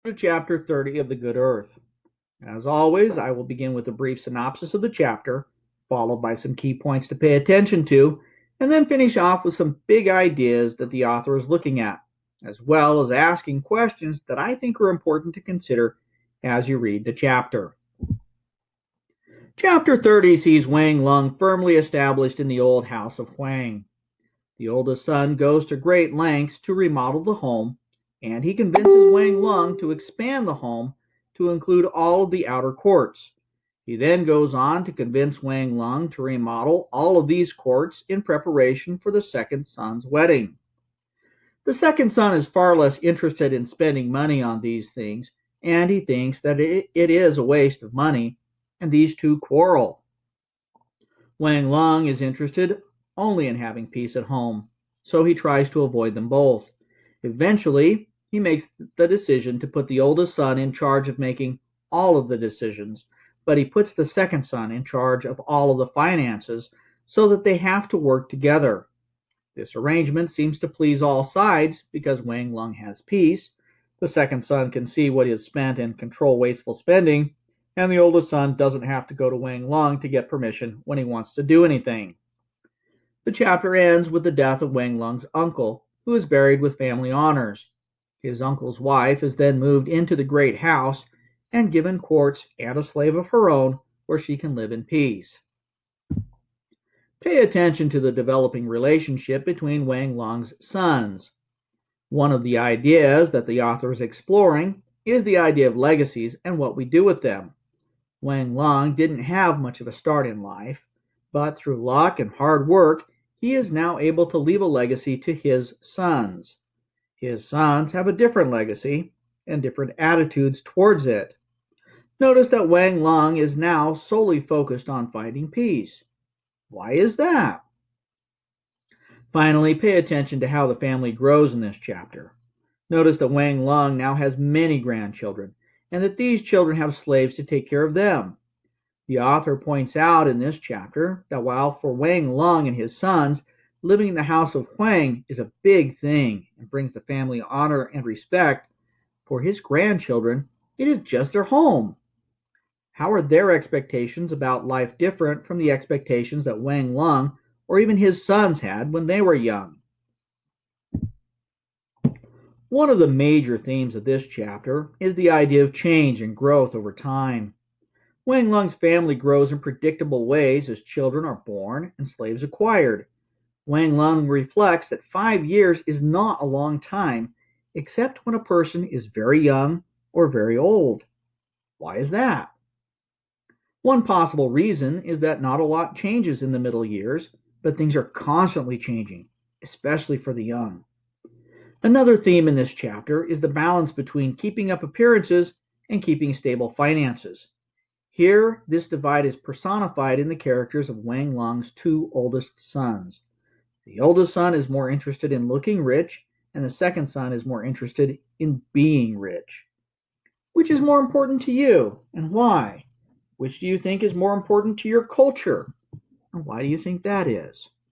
To chapter 30 of The Good Earth. As always, I will begin with a brief synopsis of the chapter, followed by some key points to pay attention to, and then finish off with some big ideas that the author is looking at, as well as asking questions that I think are important to consider as you read the chapter. Chapter 30 sees Wang Lung firmly established in the old house of Huang. The oldest son goes to great lengths to remodel the home, and he convinces Wang Lung to expand the home to include all of the outer courts. He then goes on to convince Wang Lung to remodel all of these courts in preparation for the second son's wedding. The second son is far less interested in spending money on these things, and he thinks that it is a waste of money, and these two quarrel. Wang Lung is interested only in having peace at home, so he tries to avoid them both. Eventually, he makes the decision to put the oldest son in charge of making all of the decisions, but he puts the second son in charge of all of the finances so that they have to work together. This arrangement seems to please all sides because Wang Lung has peace, the second son can see what is spent and control wasteful spending, and the oldest son doesn't have to go to Wang Lung to get permission when he wants to do anything. The chapter ends with the death of Wang Lung's uncle, who is buried with family honors. His uncle's wife is then moved into the great house and given quarters and a slave of her own where she can live in peace. Pay attention to the developing relationship between Wang Lung's sons. One of the ideas that the author is exploring is the idea of legacies and what we do with them. Wang Lung didn't have much of a start in life, but through luck and hard work, he is now able to leave a legacy to his sons. His sons have a different legacy and different attitudes towards it. Notice that Wang Lung is now solely focused on finding peace. Why is that? Finally, pay attention to how the family grows in this chapter. Notice that Wang Lung now has many grandchildren, and that these children have slaves to take care of them. The author points out in this chapter that while for Wang Lung and his sons, living in the house of Huang is a big thing and brings the family honor and respect, for his grandchildren, it is just their home. How are their expectations about life different from the expectations that Wang Lung or even his sons had when they were young? One of the major themes of this chapter is the idea of change and growth over time. Wang Lung's family grows in predictable ways as children are born and slaves acquired. Wang Lung reflects that 5 years is not a long time, except when a person is very young or very old. Why is that? One possible reason is that not a lot changes in the middle years, but things are constantly changing, especially for the young. Another theme in this chapter is the balance between keeping up appearances and keeping stable finances. Here, this divide is personified in the characters of Wang Lung's two oldest sons. The oldest son is more interested in looking rich, and the second son is more interested in being rich. Which is more important to you, and why? Which do you think is more important to your culture, and why do you think that is?